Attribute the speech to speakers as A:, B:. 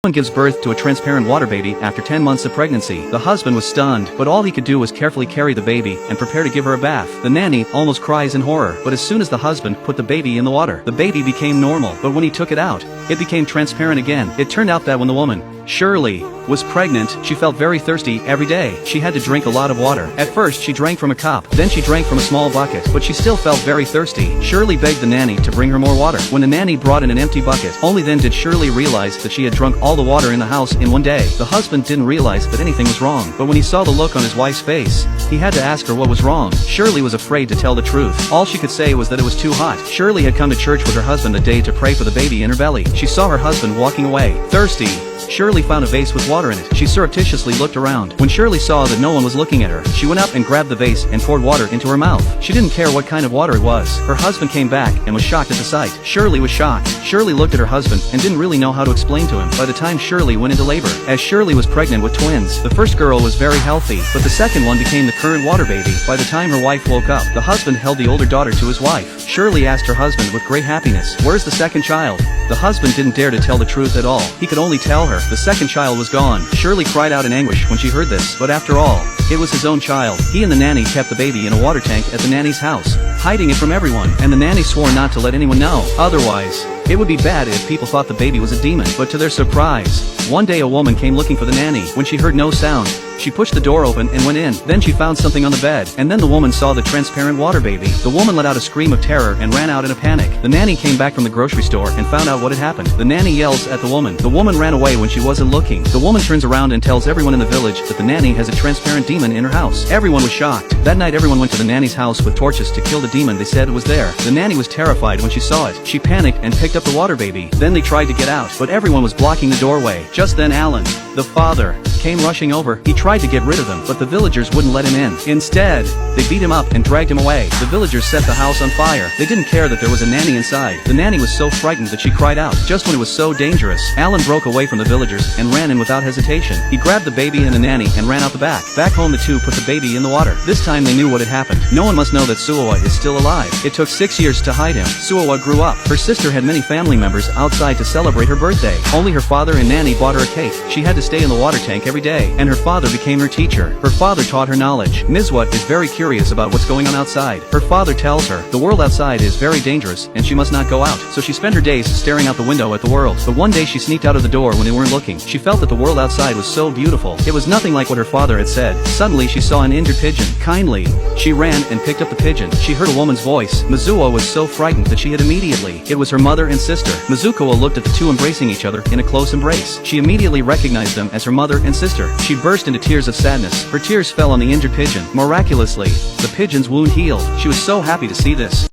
A: Woman gives birth to a transparent water baby after 10 months of pregnancy. The husband was stunned, but all he could do was carefully carry the baby and prepare to give her a bath. The nanny almost cries in horror, but as soon as the husband put the baby in the water, the baby became normal, but when he took it out, it became transparent again. It turned out that when the woman, Shirley, was pregnant, she felt very thirsty every day. She had to drink a lot of water. At first she drank from a cup, then she drank from a small bucket, but she still felt very thirsty. Shirley begged the nanny to bring her more water. When the nanny brought in an empty bucket, only then did Shirley realize that she had drunk all the water in the house in one day. The husband didn't realize that anything was wrong, but when he saw the look on his wife's face, he had to ask her what was wrong. Shirley was afraid to tell the truth. All she could say was that it was too hot. Shirley had come to church with her husband that day to pray for the baby in her belly. She saw her husband walking away, thirsty. Shirley found a vase with water in it. She surreptitiously looked around. When Shirley saw that no one was looking at her, she went up and grabbed the vase and poured water into her mouth. She didn't care what kind of water it was. Her husband came back and was shocked at the sight. Shirley was shocked. Shirley looked at her husband and didn't really know how to explain to him by the time Shirley went into labor. As Shirley was pregnant with twins, the first girl was very healthy, but the second one became the current water baby. By the time her wife woke up, the husband held the older daughter to his wife. Shirley asked her husband with great happiness, "Where's the second child?" The husband didn't dare to tell the truth at all. He could only tell her the second child was gone. Shirley cried out in anguish when she heard this, but after all, it was his own child. He and the nanny kept the baby in a water tank at the nanny's house, hiding it from everyone, and the nanny swore not to let anyone know. Otherwise, it would be bad if people thought the baby was a demon. But to their surprise, one day a woman came looking for the nanny. When she heard no sound, she pushed the door open and went in. Then she found something on the bed, and then the woman saw the transparent water baby. The woman let out a scream of terror and ran out in a panic. The nanny came back from the grocery store and found out what had happened. The nanny yells at the woman. The woman ran away when she wasn't looking. The woman turns around and tells everyone in the village that the nanny has a transparent demon in her house. Everyone was shocked. That night everyone went to the nanny's house with torches to kill the demon they said was there. The nanny was terrified when she saw it. She panicked and picked up the water baby. Then they tried to get out, but everyone was blocking the doorway. Just then Alan, the father, came rushing over. He tried to get rid of them, but the villagers wouldn't let him in. Instead, they beat him up and dragged him away. The villagers set the house on fire. They didn't care that there was a nanny inside. The nanny was so frightened that she cried out. Just when it was so dangerous, Alan broke away from the villagers and ran in without hesitation. He grabbed the baby and the nanny and ran out the back. Back home the two put the baby in the water. This time they knew what had happened. No one must know that Suawa is still alive. It took 6 years to hide him. Suawa grew up. Her sister had many family members outside to celebrate her birthday. Only her father and nanny bought her a cake. She had to stay in the water tank every day, and her father became her teacher. Her father taught her knowledge. Miswat is very curious about what's going on outside. Her father tells her the world outside is very dangerous and she must not go out. So she spent her days staring out the window at the world. But one day she sneaked out of the door when they weren't looking. She felt that the world outside was so beautiful. It was nothing like what her father had said. Suddenly she saw an injured pigeon. Kindly, she ran and picked up the pigeon. She heard a woman's voice. Mizuo was so frightened that she hid immediately. It was her mother and sister. Mizuko looked at the two embracing each other in a close embrace. She immediately recognized them as her mother and sister. She burst into tears of sadness. Her tears fell on the injured pigeon. Miraculously, the pigeon's wound healed. She was so happy to see this.